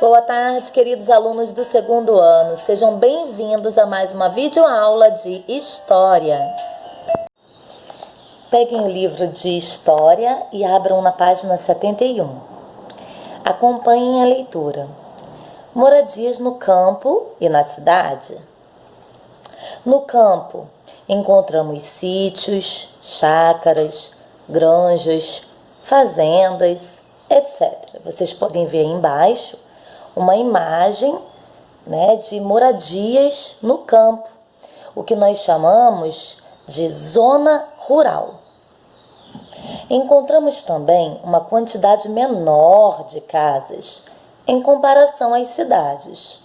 Boa tarde, queridos alunos do segundo ano. Sejam bem-vindos a mais uma videoaula de História. Peguem o livro de História e abram na página 71. Acompanhem a leitura. Moradias no campo e na cidade. No campo, encontramos sítios, chácaras, granjas, fazendas, etc. Vocês podem ver aí embaixo uma imagem, de moradias no campo, o que nós chamamos de zona rural. Encontramos também uma quantidade menor de casas em comparação às cidades.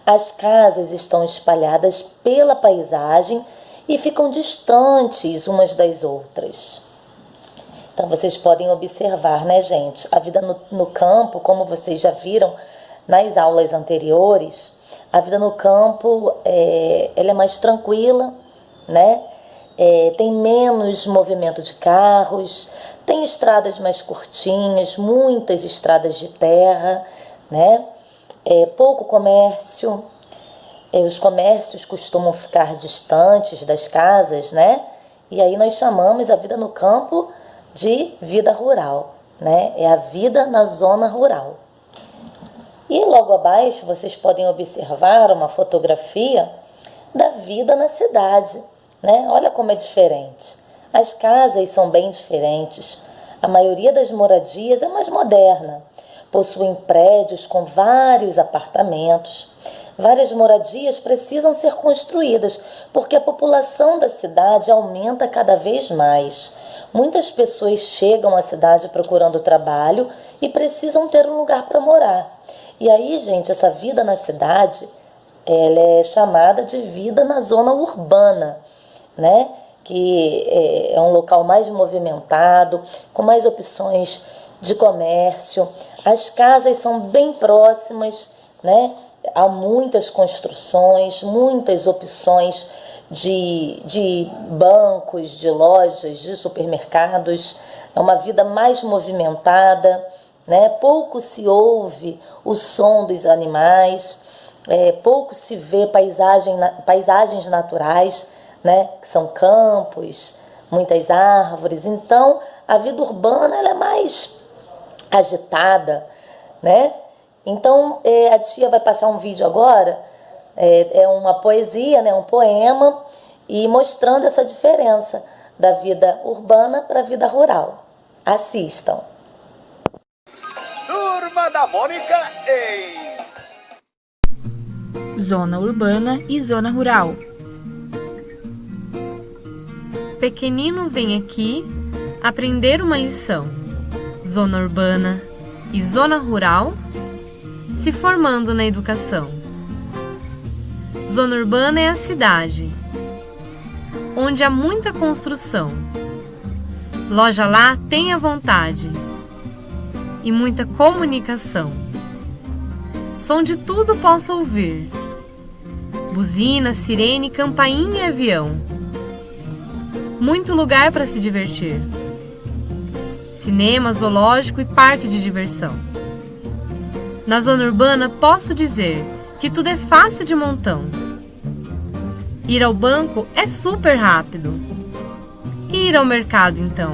As casas estão espalhadas pela paisagem e ficam distantes umas das outras. Então, vocês podem observar, gente? A vida no campo, como vocês já viram nas aulas anteriores, a vida no campo ela é mais tranquila, tem menos movimento de carros, tem estradas mais curtinhas, muitas estradas de terra, pouco comércio. Os comércios costumam ficar distantes das casas, E aí nós chamamos a vida no campo de vida rural, É a vida na zona rural. E logo abaixo vocês podem observar uma fotografia da vida na cidade, Olha como é diferente. As casas são bem diferentes. A maioria das moradias é mais moderna. Possuem prédios com vários apartamentos. Várias moradias precisam ser construídas porque a população da cidade aumenta cada vez mais. Muitas pessoas chegam à cidade procurando trabalho e precisam ter um lugar para morar. E aí, gente, essa vida na cidade, ela é chamada de vida na zona urbana, Que é um local mais movimentado, com mais opções de comércio. As casas são bem próximas, Há muitas construções, muitas opções de bancos, de lojas, de supermercados. É uma vida mais movimentada, Pouco se ouve o som dos animais, pouco se vê paisagens naturais, que são campos, muitas árvores. Então, a vida urbana ela é mais agitada, Então, a tia vai passar um vídeo agora, é uma poesia, um poema, e mostrando essa diferença da vida urbana para a vida rural. Assistam. Turma da Mônica em Zona urbana e zona rural. Pequenino vem aqui aprender uma lição. Zona urbana e zona rural se formando na educação. Zona urbana é a cidade, onde há muita construção. Loja lá tem à vontade e muita comunicação. Som de tudo posso ouvir: buzina, sirene, campainha e avião. Muito lugar para se divertir. Cinema, zoológico e parque de diversão. Na zona urbana posso dizer que tudo é fácil de montão. Ir ao banco é super rápido. E ir ao mercado então?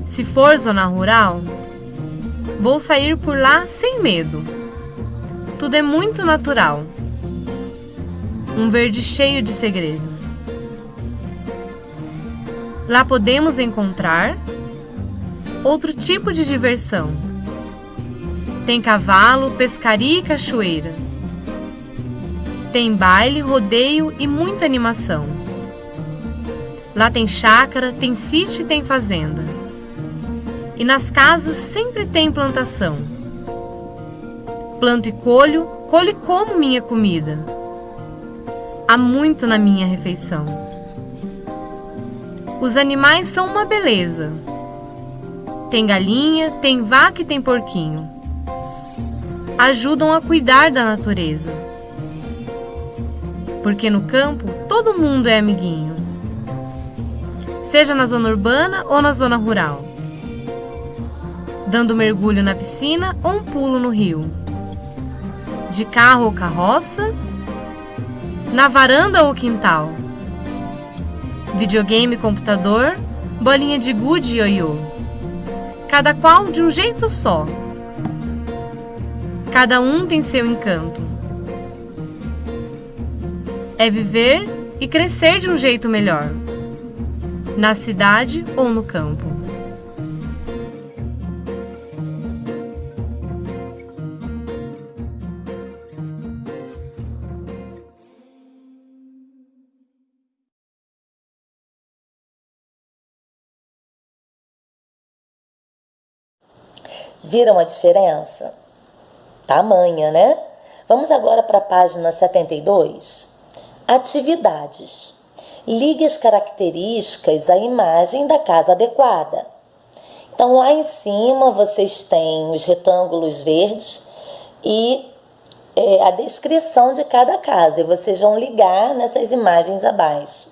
Se for zona rural, vou sair por lá sem medo. Tudo é muito natural. Um verde cheio de segredos. Lá podemos encontrar outro tipo de diversão. Tem cavalo, pescaria e cachoeira. Tem baile, rodeio e muita animação. Lá tem chácara, tem sítio e tem fazenda. E nas casas sempre tem plantação. Planto e colho, colho e como minha comida. Há muito na minha refeição. Os animais são uma beleza. Tem galinha, tem vaca e tem porquinho. Ajudam a cuidar da natureza. Porque no campo todo mundo é amiguinho. Seja na zona urbana ou na zona rural. dando mergulho na piscina ou um pulo no rio, de carro ou carroça, na varanda ou quintal, videogame, computador, bolinha de gude e ioiô, cada qual de um jeito só. Cada um tem seu encanto. É viver e crescer de um jeito melhor, na cidade ou no campo. Viram a diferença? Tamanha, né? Vamos agora para a página 72. Atividades. Ligue as características à imagem da casa adequada. Então, lá em cima vocês têm os retângulos verdes e a descrição de cada casa. E vocês vão ligar nessas imagens abaixo.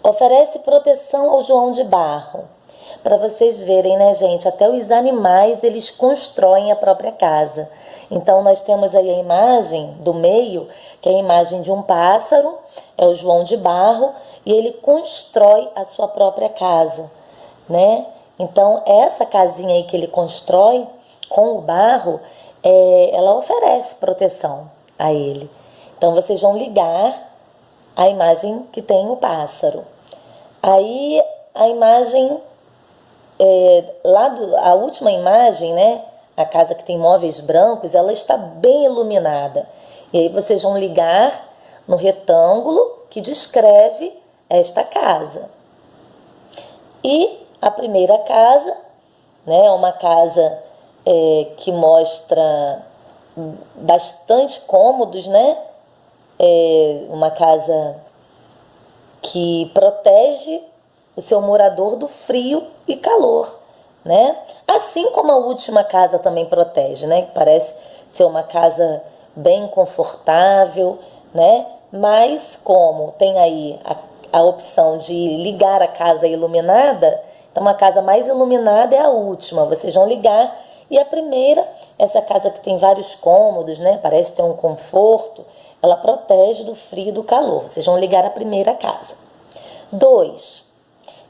Oferece proteção ao João de Barro. Para vocês verem, né, gente? Até os animais, eles constroem a própria casa. Então, nós temos aí a imagem do meio, que é a imagem de um pássaro, é o João de Barro, e ele constrói a sua própria casa, né? Então, essa casinha aí que ele constrói com o barro, ela oferece proteção a ele. Então, vocês vão ligar a imagem que tem o pássaro. Aí, a imagem... a última imagem, né, a casa que tem móveis brancos, ela está bem iluminada. E aí vocês vão ligar no retângulo que descreve esta casa. E a primeira casa, né, é uma casa que mostra bastante cômodos, né? Uma casa que protege o seu morador do frio e calor, né? Assim como a última casa também protege, né? Que parece ser uma casa bem confortável, né? Mas como tem aí a opção de ligar a casa iluminada, então uma casa mais iluminada é a última. Vocês vão ligar e a primeira, essa casa que tem vários cômodos, né? Parece ter um conforto, ela protege do frio e do calor. Vocês vão ligar a primeira casa. 2.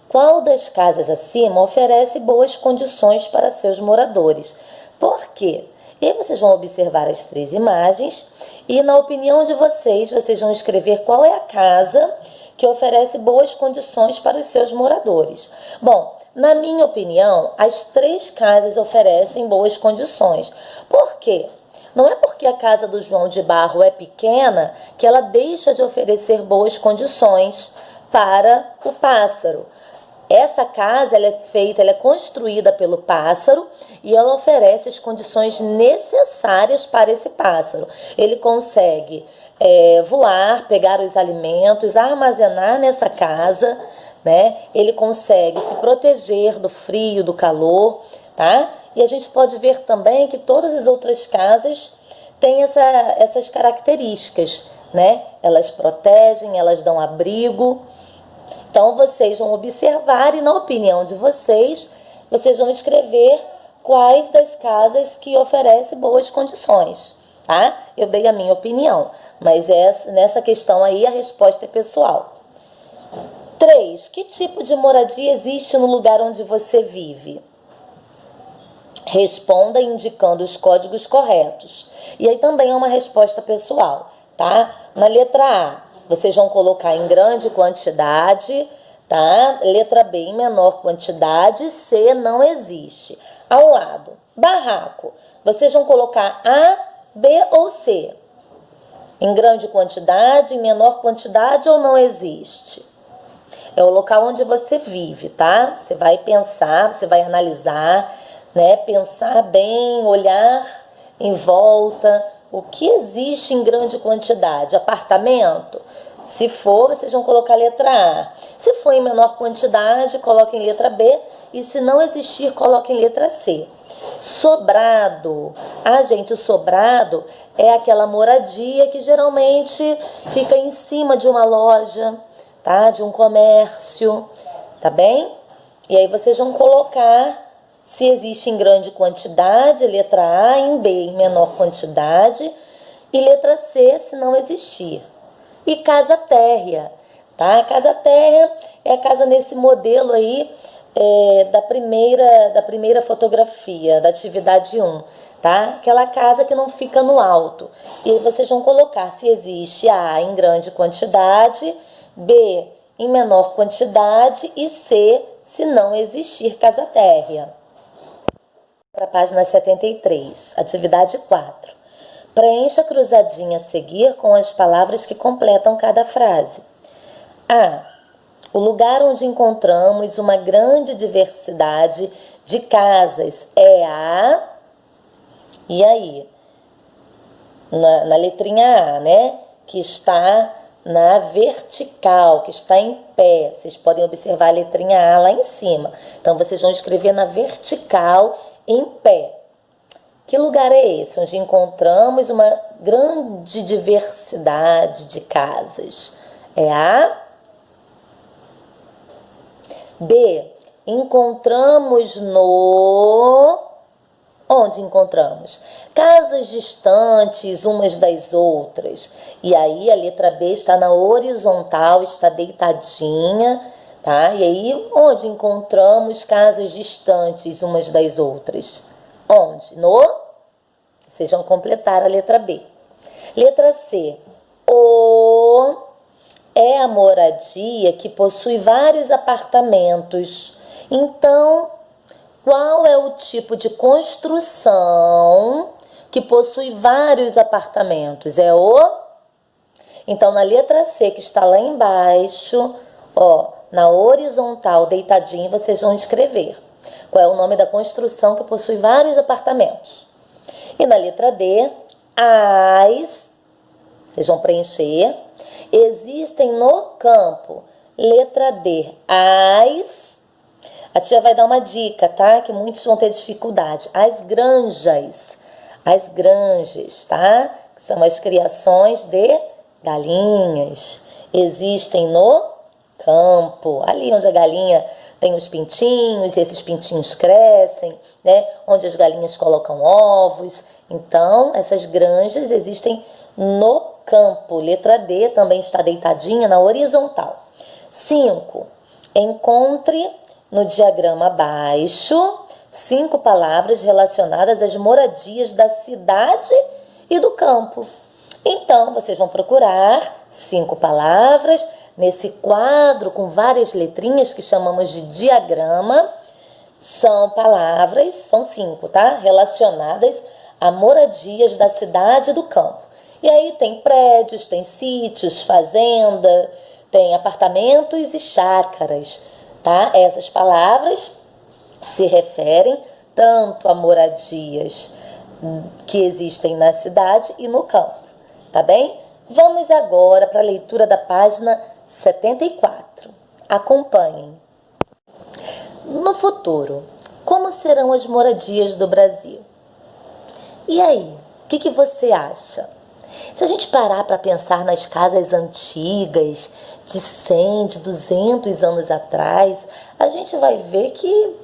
Qual das casas acima oferece boas condições para seus moradores? Por quê? E aí vocês vão observar as 3 imagens e, na opinião de vocês, vocês vão escrever qual é a casa que oferece boas condições para os seus moradores. Bom, na minha opinião, as 3 casas oferecem boas condições. Por quê? Não é porque a casa do João de Barro é pequena que ela deixa de oferecer boas condições para o pássaro. Essa casa ela é construída pelo pássaro e ela oferece as condições necessárias para esse pássaro. Ele consegue voar, pegar os alimentos, armazenar nessa casa, né? Ele consegue se proteger do frio, do calor, tá? E a gente pode ver também que todas as outras casas têm essas características, né? Elas protegem, elas dão abrigo. Então, vocês vão observar e, na opinião de vocês, vocês vão escrever quais das casas que oferecem boas condições, tá? Eu dei a minha opinião, mas nessa questão aí a resposta é pessoal. 3. Que tipo de moradia existe no lugar onde você vive? Responda indicando os códigos corretos. E aí também é uma resposta pessoal, tá? Na letra A, vocês vão colocar em grande quantidade, tá? Letra B, em menor quantidade. C, não existe. Ao lado, barraco. Vocês vão colocar A, B ou C? Em grande quantidade, em menor quantidade ou não existe? É o local onde você vive, tá? Você vai pensar, você vai analisar, né? Pensar bem, olhar em volta. O que existe em grande quantidade? Apartamento? Se for, vocês vão colocar letra A. Se for em menor quantidade, coloquem letra B. E se não existir, coloquem letra C. Sobrado. Ah, gente, o sobrado é aquela moradia que geralmente fica em cima de uma loja, tá? De um comércio, tá bem? E aí vocês vão colocar se existe em grande quantidade, letra A, em B, em menor quantidade, e letra C, se não existir. E casa térrea, tá? Casa térrea é a casa nesse modelo aí da primeira fotografia, da atividade 1, tá? Aquela casa que não fica no alto. E aí vocês vão colocar se existe A em grande quantidade, B em menor quantidade e C, se não existir casa térrea. Para a página 73, atividade 4. Preencha a cruzadinha a seguir com as palavras que completam cada frase. A. O lugar onde encontramos uma grande diversidade de casas é a... E aí? Na letrinha A, né? Que está na vertical, que está em pé. Vocês podem observar a letrinha A lá em cima. Então, vocês vão escrever na vertical, em pé. Que lugar é esse? Onde encontramos uma grande diversidade de casas. É a... B. Encontramos no... Onde encontramos? Casas distantes umas das outras. E aí a letra B está na horizontal, está deitadinha, tá? E aí onde encontramos casas distantes umas das outras? Onde? No... Vocês vão completar a letra B. Letra C. O é a moradia que possui vários apartamentos. Então, qual é o tipo de construção que possui vários apartamentos? É o... Então, na letra C, que está lá embaixo, ó, na horizontal, deitadinho, vocês vão escrever qual é o nome da construção que possui vários apartamentos. E na letra D, as, vocês vão preencher, existem no campo. Letra D, as, a tia vai dar uma dica, tá? Que muitos vão ter dificuldade. As granjas, tá? Que são as criações de galinhas. Existem no campo, ali onde a galinha tem os pintinhos, e esses pintinhos crescem, né? Onde as galinhas colocam ovos. Então, essas granjas existem no campo. Letra D também está deitadinha na horizontal. 5. Encontre no diagrama abaixo 5 palavras relacionadas às moradias da cidade e do campo. Então, vocês vão procurar 5 palavras nesse quadro com várias letrinhas que chamamos de diagrama. São palavras, são 5, tá? Relacionadas a moradias da cidade e do campo. E aí tem prédios, tem sítios, fazenda, tem apartamentos e chácaras, tá? Essas palavras se referem tanto a moradias que existem na cidade e no campo, tá bem? Vamos agora para a leitura da página 74. Acompanhem. No futuro, como serão as moradias do Brasil? E aí, o que você acha? Se a gente parar para pensar nas casas antigas, de 100, de 200 anos atrás, a gente vai ver que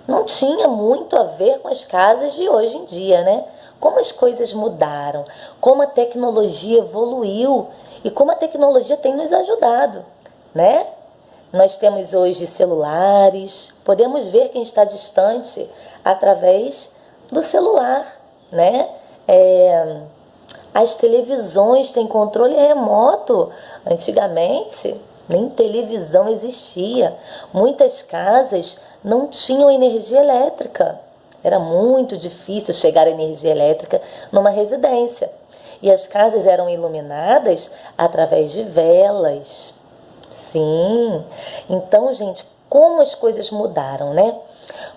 não tinha muito a ver com as casas de hoje em dia, né? Como as coisas mudaram, como a tecnologia evoluiu e como a tecnologia tem nos ajudado, né? Nós temos hoje celulares, podemos ver quem está distante através do celular, né? As televisões têm controle remoto. Antigamente, nem televisão existia. Muitas casas não tinham energia elétrica. Era muito difícil chegar a energia elétrica numa residência. E as casas eram iluminadas através de velas. Sim. Então, gente, como as coisas mudaram, né?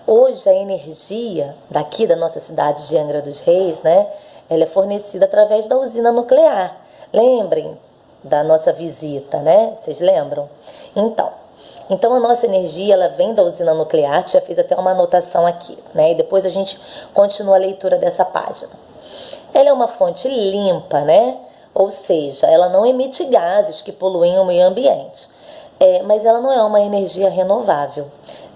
Hoje a energia daqui da nossa cidade de Angra dos Reis, né? Ela é fornecida através da usina nuclear. Lembrem da nossa visita, né? Vocês lembram? Então a nossa energia, ela vem da usina nuclear. Já fiz até uma anotação aqui, né? E depois a gente continua a leitura dessa página. Ela é uma fonte limpa, né? Ou seja, ela não emite gases que poluem o meio ambiente. Mas ela não é uma energia renovável,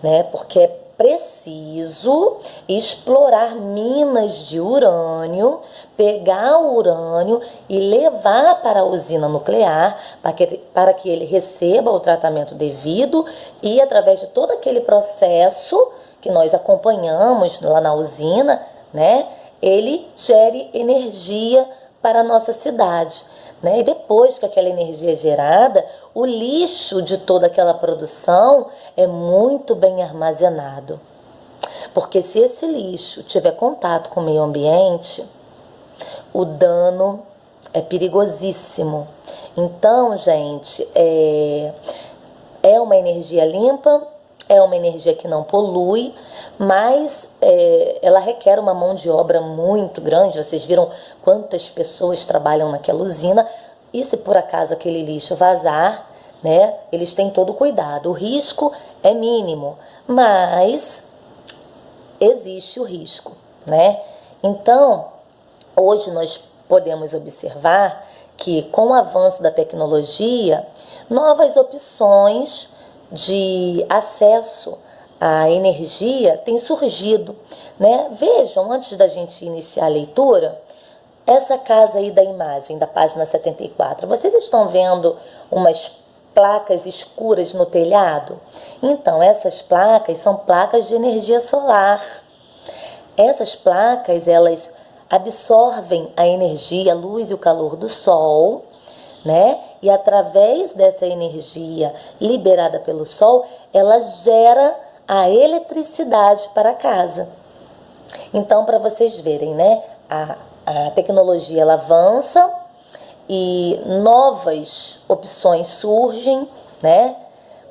né? Porque preciso explorar minas de urânio, pegar o urânio e levar para a usina nuclear para que ele receba o tratamento devido e, através de todo aquele processo que nós acompanhamos lá na usina, né, ele gere energia para a nossa cidade. Né? E depois que aquela energia é gerada, o lixo de toda aquela produção é muito bem armazenado. Porque se esse lixo tiver contato com o meio ambiente, o dano é perigosíssimo. Então, gente, é uma energia limpa, é uma energia que não polui, mas ela requer uma mão de obra muito grande. Vocês viram quantas pessoas trabalham naquela usina, e se por acaso aquele lixo vazar, né, eles têm todo o cuidado. O risco é mínimo, mas existe o risco, né? Então, hoje nós podemos observar que, com o avanço da tecnologia, novas opções de acesso à energia têm surgido, né? Vejam, antes da gente iniciar a leitura, essa casa aí da imagem, da página 74, vocês estão vendo umas placas escuras no telhado? Então, essas placas são placas de energia solar. Essas placas, elas absorvem a energia, a luz e o calor do sol, né? E através dessa energia liberada pelo sol, ela gera a eletricidade para a casa. Então, para vocês verem, né? A tecnologia ela avança e novas opções surgem, né?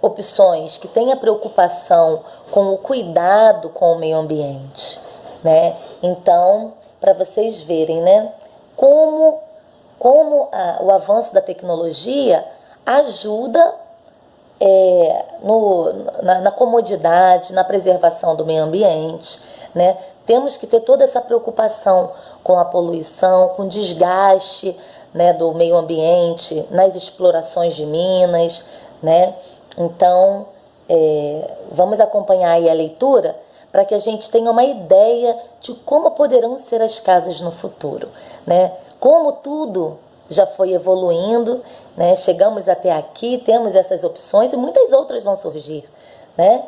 Opções que têm a preocupação com o cuidado com o meio ambiente, né? Então, para vocês verem, né? Como o avanço da tecnologia ajuda na comodidade, na preservação do meio ambiente, né? Temos que ter toda essa preocupação com a poluição, com o desgaste, né, do meio ambiente, nas explorações de minas, né? Então, vamos acompanhar aí a leitura para que a gente tenha uma ideia de como poderão ser as casas no futuro, né? Como tudo já foi evoluindo, né? Chegamos até aqui, temos essas opções e muitas outras vão surgir, né?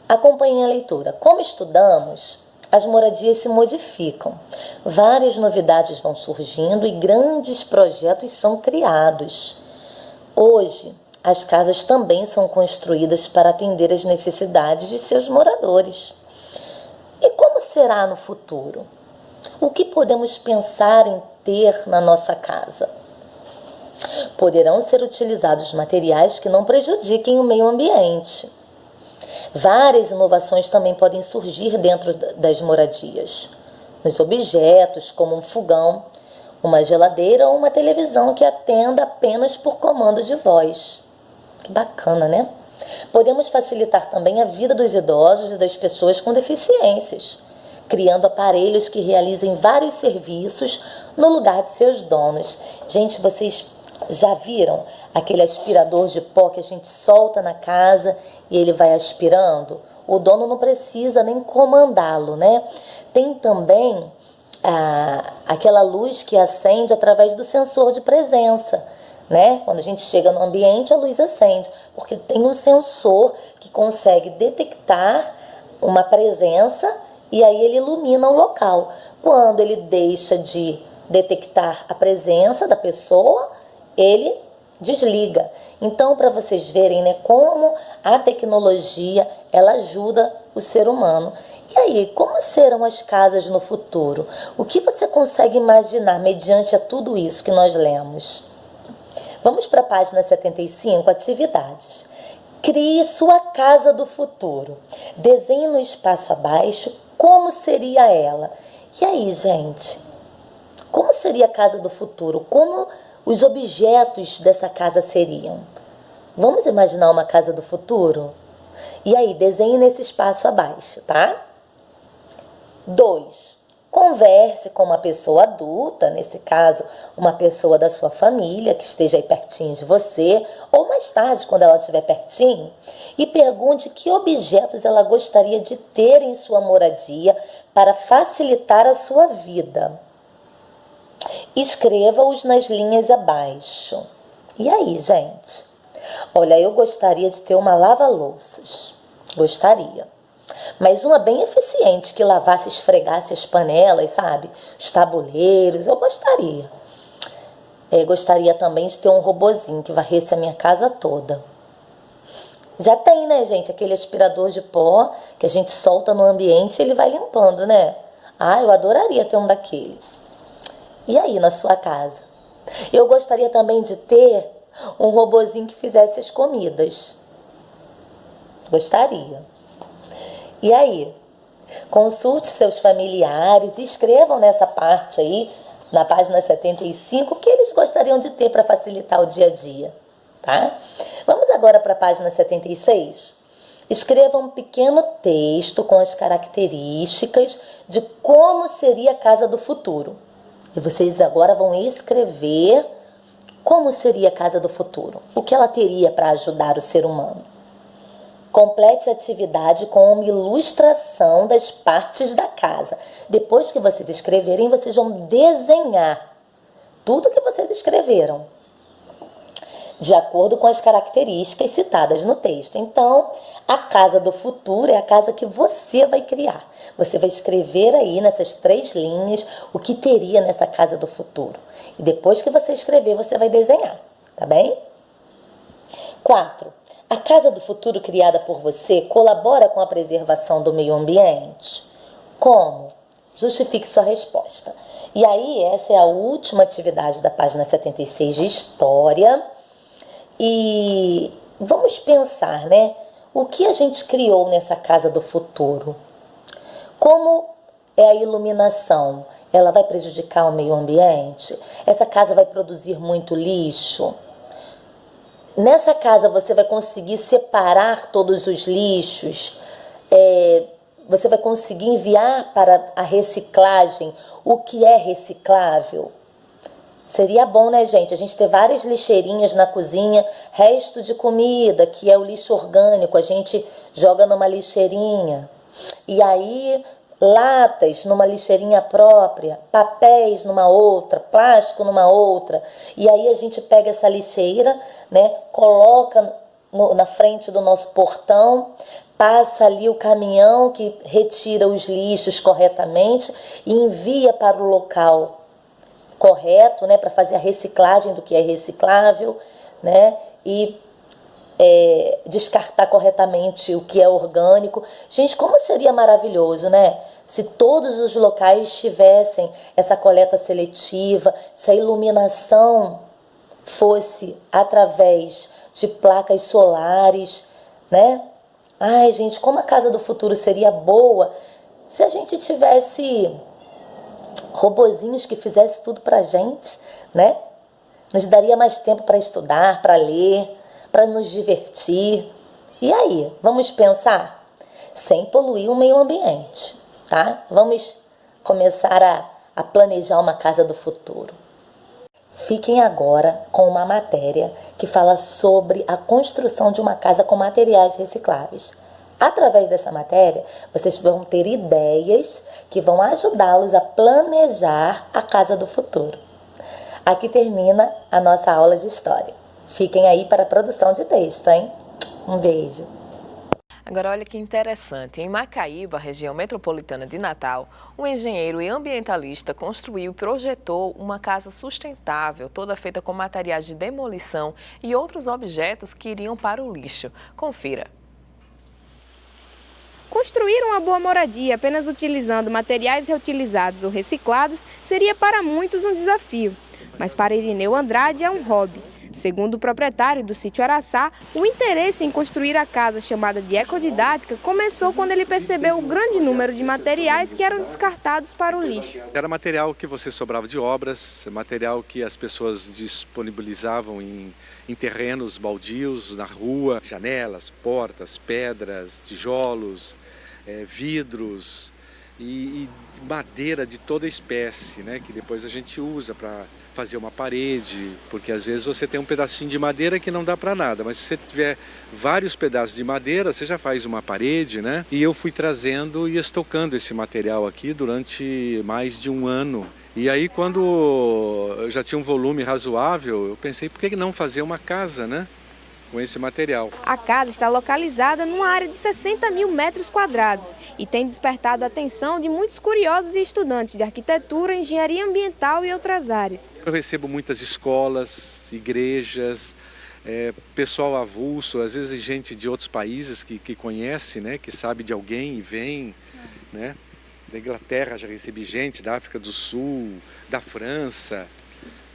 Acompanhem a leitura. Como estudamos, as moradias se modificam. Várias novidades vão surgindo e grandes projetos são criados. Hoje, as casas também são construídas para atender às necessidades de seus moradores. E como será no futuro? O que podemos pensar em ter na nossa casa? Poderão ser utilizados materiais que não prejudiquem o meio ambiente. Várias inovações também podem surgir dentro das moradias. Nos objetos, como um fogão, uma geladeira ou uma televisão que atenda apenas por comando de voz. Que bacana, né? Podemos facilitar também a vida dos idosos e das pessoas com deficiências, criando aparelhos que realizem vários serviços no lugar de seus donos. Gente, vocês já viram aquele aspirador de pó que a gente solta na casa e ele vai aspirando? O dono não precisa nem comandá-lo, né? Tem também aquela luz que acende através do sensor de presença, né? Quando a gente chega no ambiente, a luz acende, porque tem um sensor que consegue detectar uma presença e aí ele ilumina o local. Quando ele deixa de detectar a presença da pessoa, ele desliga. Então, para vocês verem, né, como a tecnologia ela ajuda o ser humano. E aí, como serão as casas no futuro? O que você consegue imaginar mediante a tudo isso que nós lemos? Vamos para a página 75, atividades. Crie sua casa do futuro. Desenhe no espaço abaixo como seria ela. E aí, gente? Como seria a casa do futuro? Como os objetos dessa casa seriam? Vamos imaginar uma casa do futuro? E aí, desenhe nesse espaço abaixo, tá? 2. Converse com uma pessoa adulta, nesse caso, uma pessoa da sua família que esteja aí pertinho de você, ou mais tarde, quando ela estiver pertinho, e pergunte que objetos ela gostaria de ter em sua moradia para facilitar a sua vida. Escreva-os nas linhas abaixo. E aí, gente? Olha, eu gostaria de ter uma lava-louças. Gostaria. Mas uma bem eficiente, que lavasse e esfregasse as panelas, sabe? Os tabuleiros, eu gostaria. Gostaria também de ter um robozinho que varresse a minha casa toda. Já tem, né, gente? Aquele aspirador de pó que a gente solta no ambiente e ele vai limpando, né? Ah, eu adoraria ter um daquele. E aí, na sua casa? Eu gostaria também de ter um robozinho que fizesse as comidas. Gostaria. E aí? Consulte seus familiares e escrevam nessa parte aí, na página 75, o que eles gostariam de ter para facilitar o dia a dia, tá? Vamos agora para a página 76. Escreva um pequeno texto com as características de como seria a casa do futuro. E vocês agora vão escrever como seria a casa do futuro. O que ela teria para ajudar o ser humano. Complete a atividade com uma ilustração das partes da casa. Depois que vocês escreverem, vocês vão desenhar tudo que vocês escreveram, de acordo com as características citadas no texto. Então, a casa do futuro é a casa que você vai criar. Você vai escrever aí nessas 3 linhas o que teria nessa casa do futuro. E depois que você escrever, você vai desenhar, tá bem? 4. A casa do futuro criada por você colabora com a preservação do meio ambiente? Como? Justifique sua resposta. E aí, essa é a última atividade da página 76 de História. E vamos pensar, né? O que a gente criou nessa casa do futuro? Como é a iluminação? Ela vai prejudicar o meio ambiente? Essa casa vai produzir muito lixo? Nessa casa você vai conseguir separar todos os lixos? Você vai conseguir enviar para a reciclagem o que é reciclável? Seria bom, né, gente? A gente ter várias lixeirinhas na cozinha, resto de comida, que é o lixo orgânico, a gente joga numa lixeirinha. E aí, latas numa lixeirinha própria, papéis numa outra, plástico numa outra. E aí a gente pega essa lixeira, né, coloca na frente do nosso portão, passa ali o caminhão que retira os lixos corretamente e envia para o local correto, né, para fazer a reciclagem do que é reciclável, né, e descartar corretamente o que é orgânico. Gente, como seria maravilhoso, né, se todos os locais tivessem essa coleta seletiva, se a iluminação fosse através de placas solares, né? Ai, gente, como a casa do futuro seria boa se a gente tivesse robozinhos que fizessem tudo pra gente, né? Nos daria mais tempo para estudar, para ler, para nos divertir. E aí, vamos pensar? Sem poluir o meio ambiente, tá? Vamos começar a planejar uma casa do futuro. Fiquem agora com uma matéria que fala sobre a construção de uma casa com materiais recicláveis. Através dessa matéria, vocês vão ter ideias que vão ajudá-los a planejar a casa do futuro. Aqui termina a nossa aula de história. Fiquem aí para a produção de texto, hein? Um beijo. Agora olha que interessante, em Macaíba, região metropolitana de Natal, um engenheiro e ambientalista construiu e projetou uma casa sustentável, toda feita com materiais de demolição e outros objetos que iriam para o lixo. Confira. Construir uma boa moradia apenas utilizando materiais reutilizados ou reciclados seria para muitos um desafio, mas para Irineu Andrade é um hobby. Segundo o proprietário do sítio Araçá, o interesse em construir a casa chamada de ecodidática começou quando ele percebeu o grande número de materiais que eram descartados para o lixo. Era material que você sobrava de obras, material que as pessoas disponibilizavam em terrenos baldios, na rua, janelas, portas, pedras, tijolos, vidros, e madeira de toda espécie, né? Que depois a gente usa para fazer uma parede, porque às vezes você tem um pedacinho de madeira que não dá para nada, mas se você tiver vários pedaços de madeira, você já faz uma parede, né? E eu fui trazendo e estocando esse material aqui durante mais de um ano. E aí, quando eu já tinha um volume razoável, eu pensei, por que não fazer uma casa, né? Com esse material. A casa está localizada numa área de 60 mil metros quadrados e tem despertado a atenção de muitos curiosos e estudantes de arquitetura, engenharia ambiental e outras áreas. Eu recebo muitas escolas, igrejas, pessoal avulso, às vezes gente de outros países que conhece, né, que sabe de alguém e vem, né? Da Inglaterra já recebi gente, da África do Sul, da França,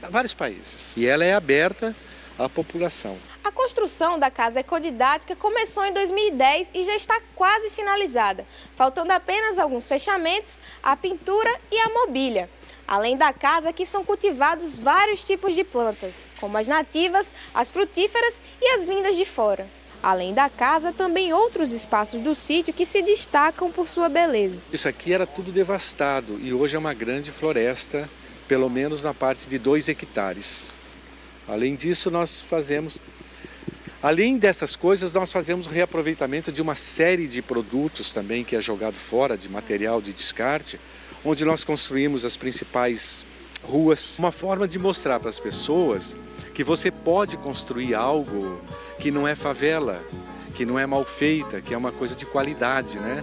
vários países. E ela é aberta à população. A construção da casa ecodidática começou em 2010 e já está quase finalizada, faltando apenas alguns fechamentos, a pintura e a mobília. Além da casa, aqui são cultivados vários tipos de plantas, como as nativas, as frutíferas e as vindas de fora. Além da casa, também outros espaços do sítio que se destacam por sua beleza. Isso aqui era tudo devastado e hoje é uma grande floresta, pelo menos na parte de 2 hectares. Além disso, além dessas coisas, nós fazemos reaproveitamento de uma série de produtos também que é jogado fora, de material de descarte, onde nós construímos as principais ruas. Uma forma de mostrar para as pessoas que você pode construir algo que não é favela, que não é mal feita, que é uma coisa de qualidade, né?